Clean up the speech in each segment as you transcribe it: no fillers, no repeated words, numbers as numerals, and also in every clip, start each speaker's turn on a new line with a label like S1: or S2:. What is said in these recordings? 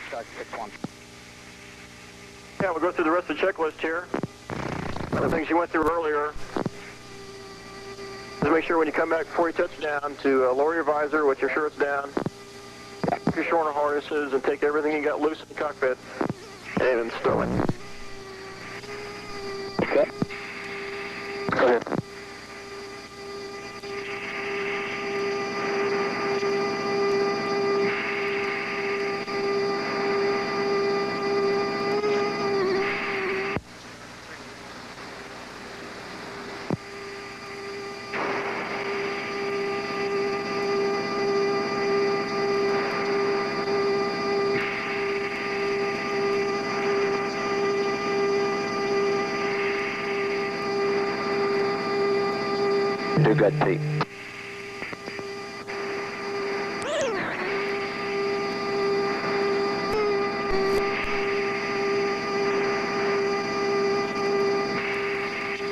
S1: Shark 6-1.
S2: Yeah, we'll go through the rest of the checklist here. The things you went through earlier. Just make sure when you come back before you touch down to lower your visor with your shirts down, your shoulder harnesses, and take everything you got loose in the cockpit and install it.
S1: Okay.
S2: Go ahead.
S1: Do good, Pete.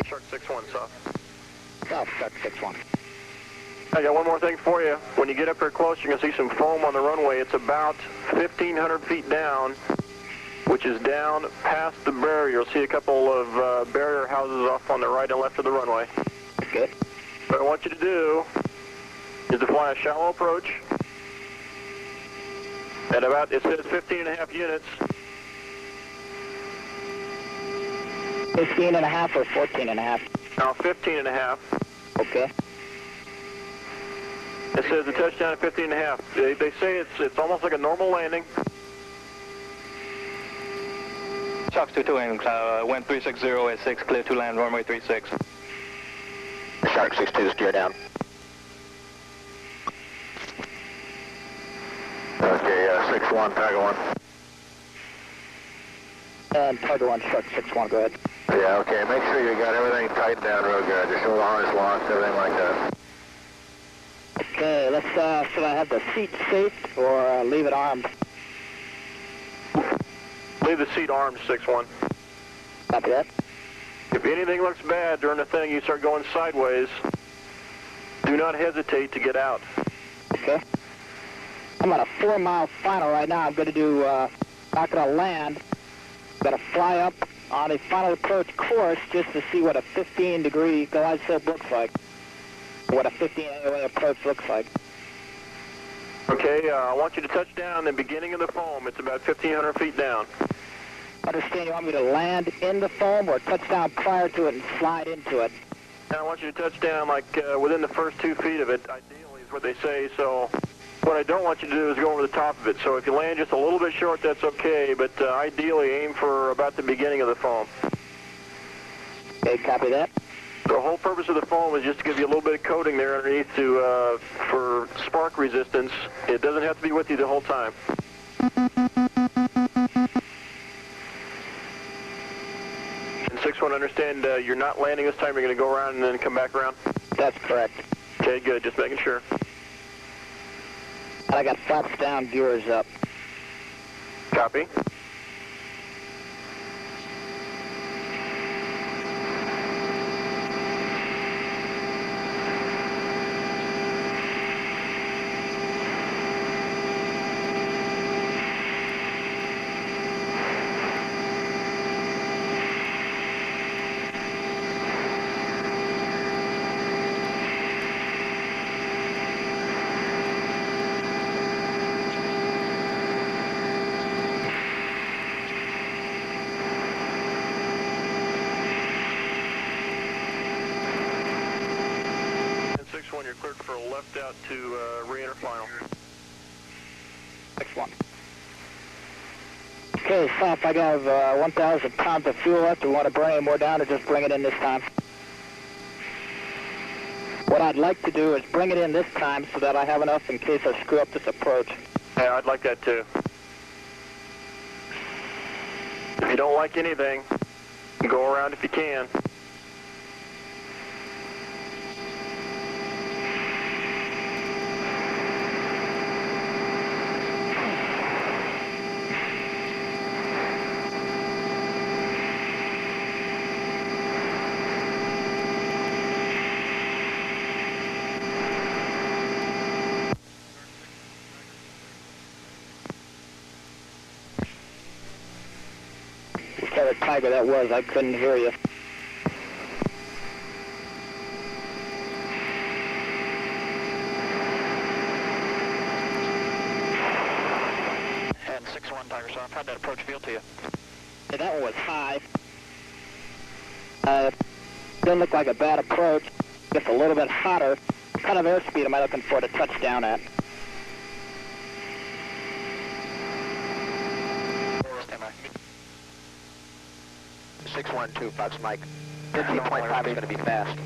S2: Shark 6-1, soft.
S1: South, Shark 6-1.
S2: I got one more thing for you. When you get up here close, you're going to see some foam on the runway. It's about 1,500 feet down, which is down past the barrier. You'll see a couple of barrier houses off on the right and left of the runway.
S1: Good.
S2: What I want you to do is to fly a shallow approach at about, it says 15.5 units.
S1: 15.5 or 14.5?
S2: Now 15.5.
S1: Okay.
S2: It says the touchdown at 15.5. They say it's almost like a normal landing.
S3: Sharks 2-2, wind 360 at 6, clear to land, runway 36.
S1: Shark 6-2, steer down.
S2: Okay, 6-1, Tiger 1.
S1: And Tiger 1, Shark 6-1, go ahead.
S2: Yeah, okay, make sure you got everything tightened down real good. Your shoulder harness locked, everything like that.
S1: Okay, let's, should I have the seat safe or leave it armed?
S2: Leave the seat armed, 6-1.
S1: Copy that.
S2: If anything looks bad during the thing, you start going sideways, do not hesitate to get out.
S1: Okay. I'm on a 4-mile final right now. I'm going to do, not going to land. I'm going to fly up on a final approach course just to see what a 15-degree glide slope looks like. What a 15 AOA approach looks like.
S2: Okay, I want you to touch down the beginning of the foam. It's about 1,500 feet down.
S1: Understand you want me to land in the foam or touch down prior to it and slide into it?
S2: And I want you to touch down like within the first 2 feet of it, ideally is what they say. So what I don't want you to do is go over the top of it. So if you land just a little bit short, that's okay, but ideally aim for about the beginning of the foam.
S1: Okay, copy that.
S2: The whole purpose of the foam is just to give you a little bit of coating there underneath to for spark resistance. It doesn't have to be with you the whole time. And 6-1, understand you're not landing this time. You're going to go around and then come back around?
S1: That's correct.
S2: Okay, good. Just making sure.
S1: And I got flaps down, viewers up.
S2: Copy. You're cleared for a left out to re-enter final.
S1: Next one. Okay, South, I got 1,000 pounds of fuel left. Do you want to bring any more down or just bring it in this time? What I'd like to do is bring it in this time so that I have enough in case I screw up this approach.
S2: Yeah, I'd like that too. If you don't like anything, go around if you can.
S1: Tiger that was. I couldn't hear you.
S3: And 6-1 Tiger Soft, how'd that approach feel to you?
S1: Yeah, that one was high. Didn't look like a bad approach. Just a little bit hotter. What kind of airspeed am I looking for to touch down at?
S3: Stand by.
S4: 612, Fox Mike. 15.5 is going to be fast.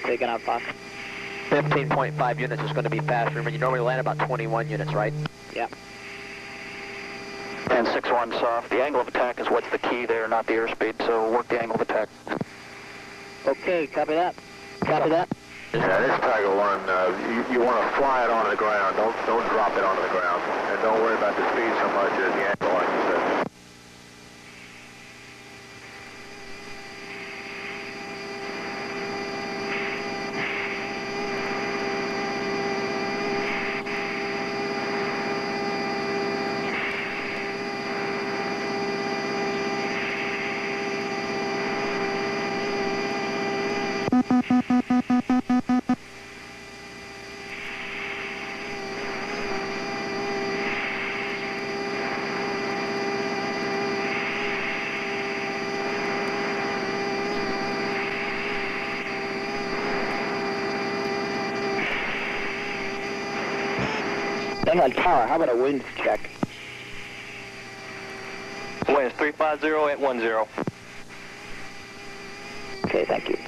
S1: Taking out Fox.
S4: 15.5 units is going to be fast. Remember, you normally land about 21 units, right?
S1: Yeah.
S3: And 6-1 Soft, the angle of attack is what's the key there, not the airspeed, so work the angle of attack.
S1: Okay, copy that. Copy that.
S2: Yeah, this Tiger 1, you want to fly it onto the ground. Don't drop it onto the ground. And don't worry about the speed so much as the angle, like you said.
S1: Then on tower, how about a wind check?
S3: Wind is 350 at 10.
S1: Okay, thank you.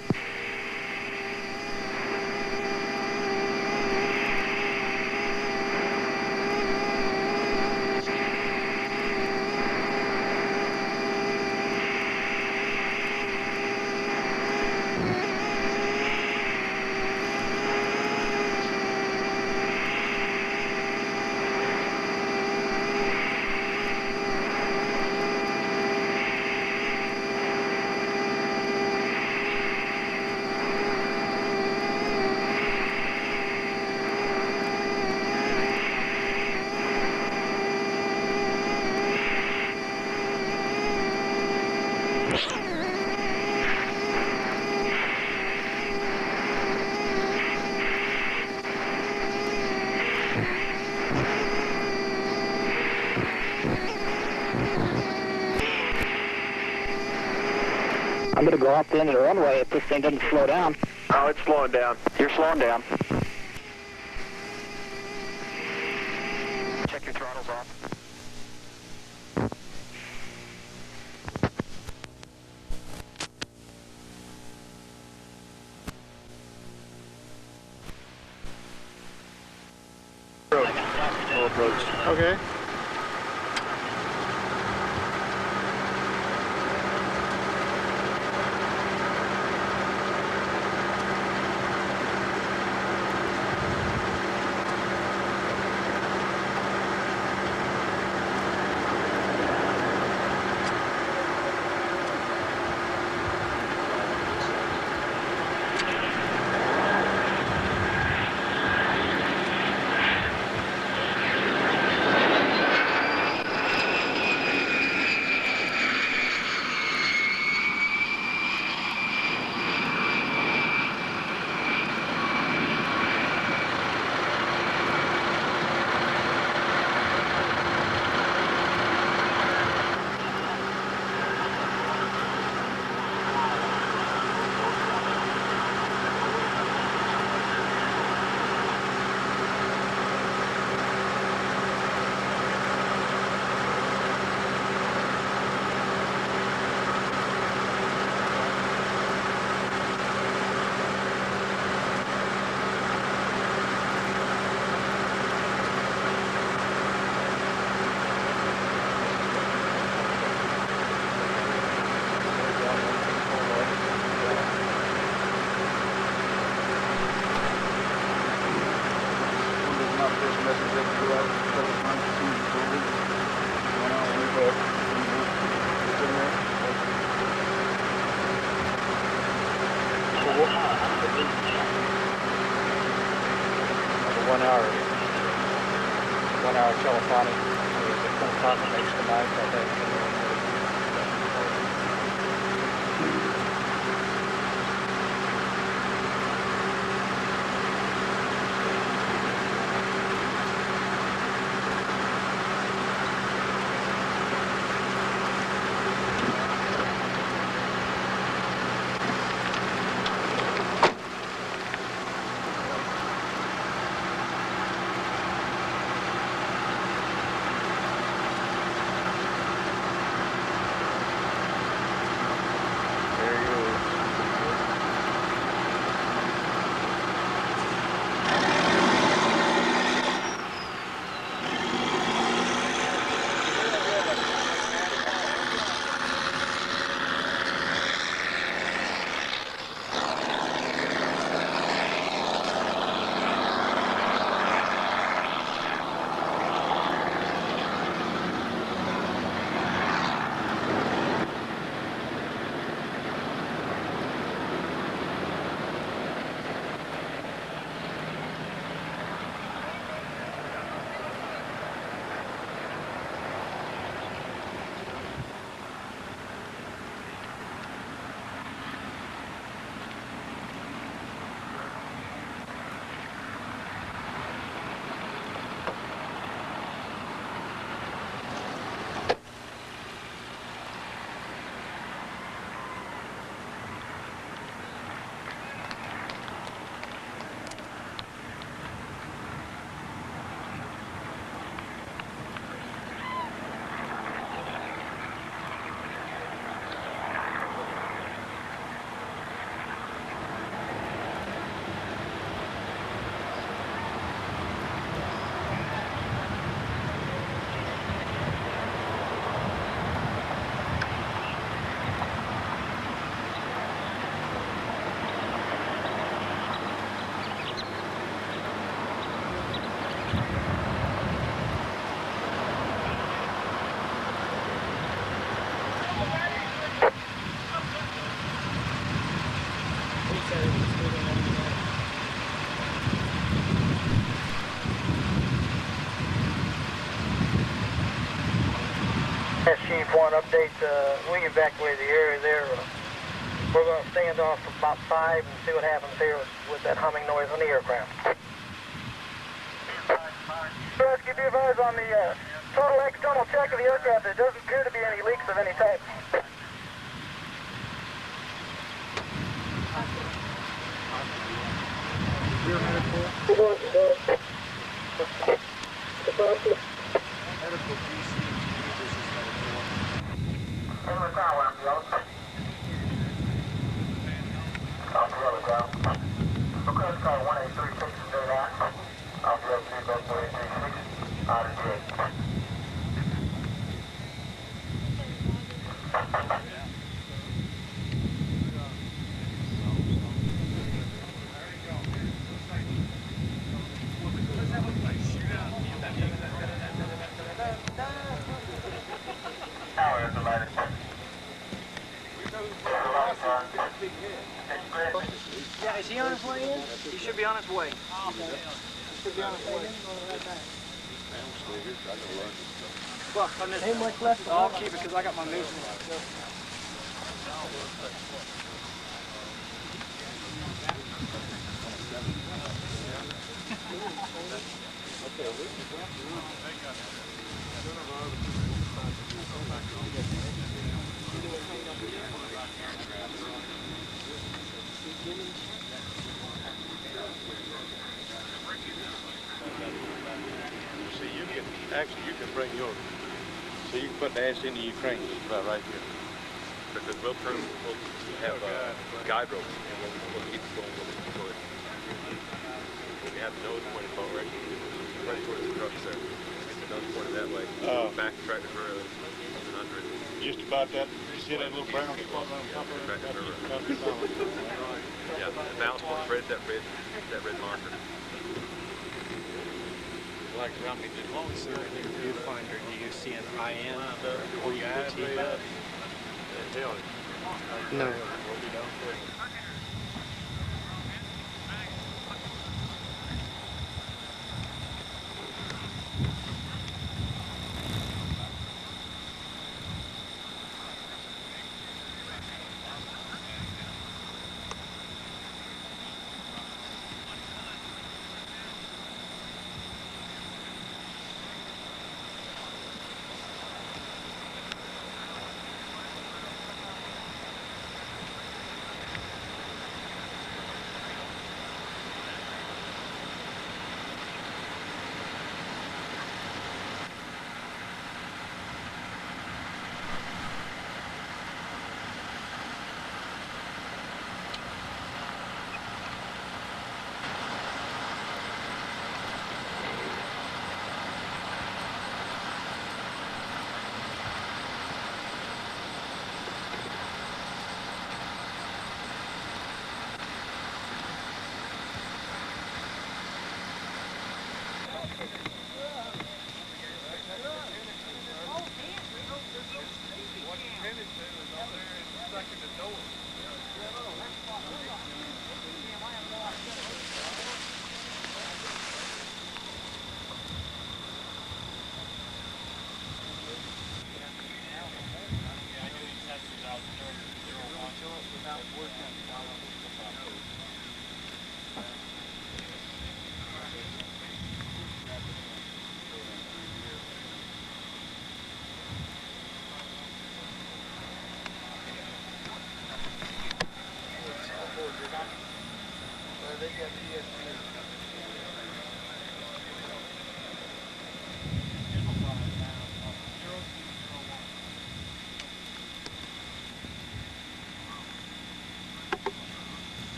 S1: I'm going to go off the end of the runway if this thing doesn't slow down.
S2: Oh, it's slowing down.
S3: You're slowing down. Check your throttles off.
S2: Full approach. Okay.
S5: One hour telephonic. It was a contact next to mine, I think. Chief, one update, we evacuated the area there. We're going to stand off for about 5 and see what happens here with that humming noise on the aircraft. Rescue, be advised on the total external check of the aircraft. There doesn't appear to be any leaks of any type.
S6: Yeah, is he on his way in? He should be on his way. He should be on his way. Look, on this. Hey, much left. I'll keep it because I got my moves.
S7: Actually, you can bring yours. So you can put the ass into Ukraine, just about right here. Because we'll have guide ropes, and we'll keep going forward. We have the nose pointed forward, right towards the trucks there. Get the nose pointed that way. Back the tractor further, and under it. Just about that. You see that little brown spot on top of it? Yeah, the balance point red, that red marker.
S8: Like Romney did. Sir, in your viewfinder, do you see an IN or you
S9: No.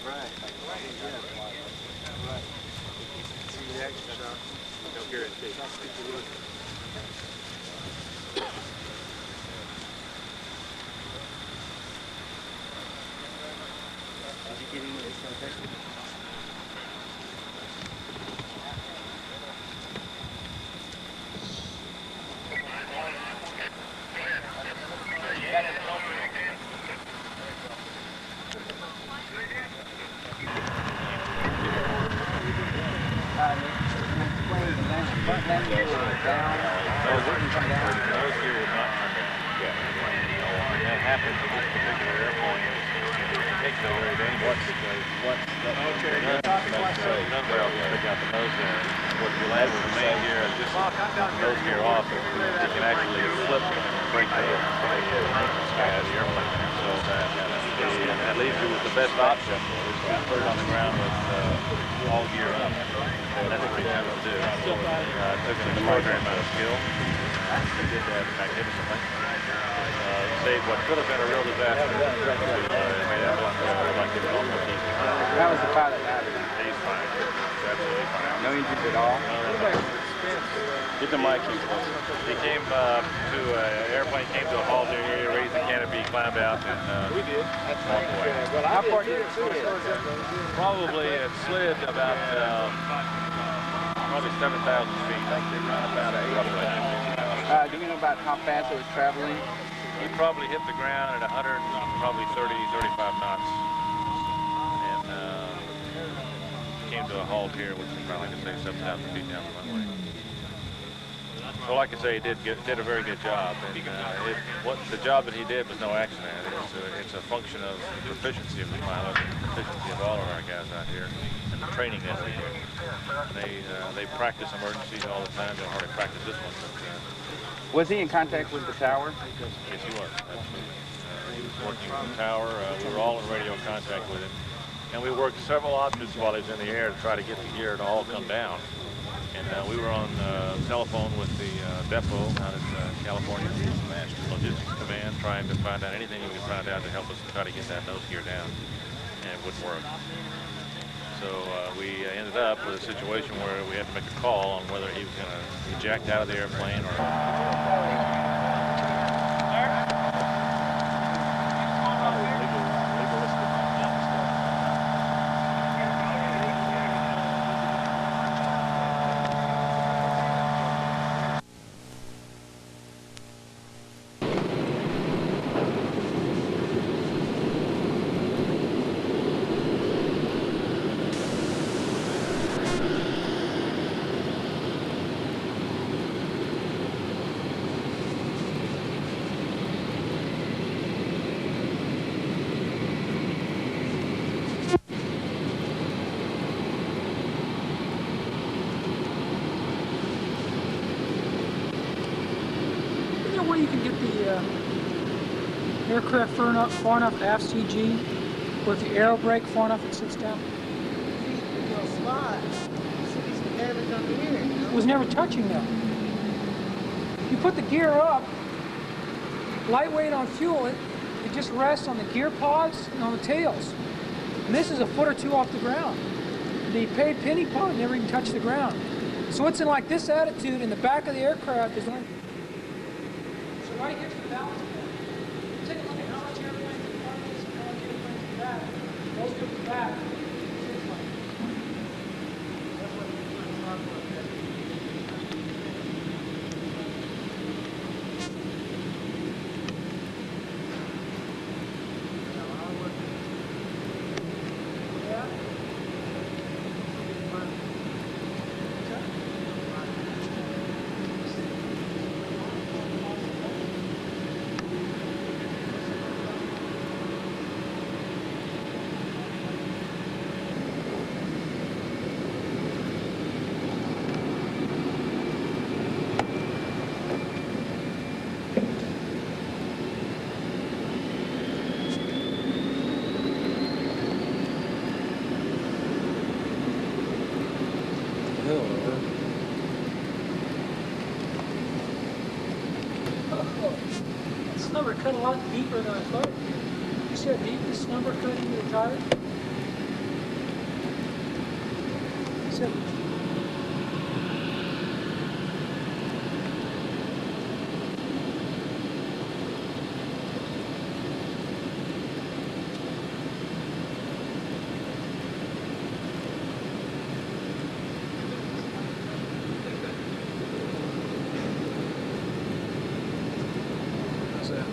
S7: Right. Right. See the action shot. Don't hear it. Did you get any of this protection? Probably it slid about probably 7,000 feet. About 8.
S9: Do we know about how fast it was traveling?
S7: He probably hit the ground at 100, probably 30, 35 knots, and came to a halt here, which is probably, like I say, 7,000 feet down the runway. So, like I say, he did a very good job. And the job that he did was no accident. It's a function of the proficiency of the pilot, and the proficiency of all of our guys out here, and the training that they do. They practice emergencies all the time. They don't hardly practice this one. But,
S9: was he in contact with the tower?
S7: Yes, he was. Absolutely. He was working with the tower. We were all in radio contact with him, and we worked several options while he was in the air to try to get the gear to all come down. And we were on telephone with the depot out in California, Logistics Command, trying to find out anything we could find out to help us try to get that nose gear down, and it wouldn't work. So we ended up with a situation where we had to make a call on whether he was going to eject out of the airplane or...
S10: Aircraft far enough aft CG, with the aero brake far enough it sits down. It was never touching though. You put the gear up, lightweight on fuel, it just rests on the gear pods and on the tails. And this is a foot or two off the ground. The paid penny pod never even touched the ground. So it's in like this attitude in the back of the aircraft is like, so right here's the balance. Take a look at how much airplanes in front of this and how much airplanes in the back. Most of the back. Cut a lot deeper than I thought. You see how deep this number cut into the tire? it. How's that?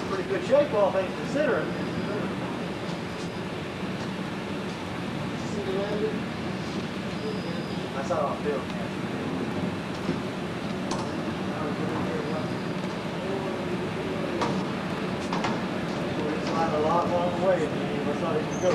S11: Pretty good shape, all things considering. See the landing? I saw it on film. It's not a long way, and I thought it could go.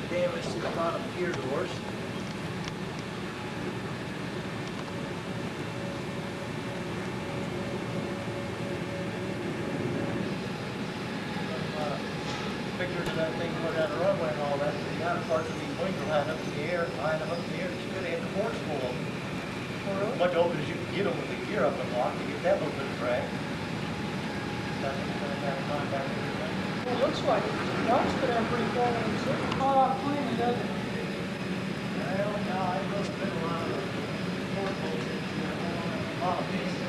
S11: Damage to the bottom gear doors. Pictures of that thing going down the runway and all that. The outer parts of these wings are lying up in the air, that you could have had the ports pull them. As much open as you can get them with the gear up and locked to get that little bit of drag.
S10: Well, it looks like it. The dogs go down pretty far when it's caught off clean, doesn't it?
S11: Well, no, I looked at a lot of port holes. A lot of pieces.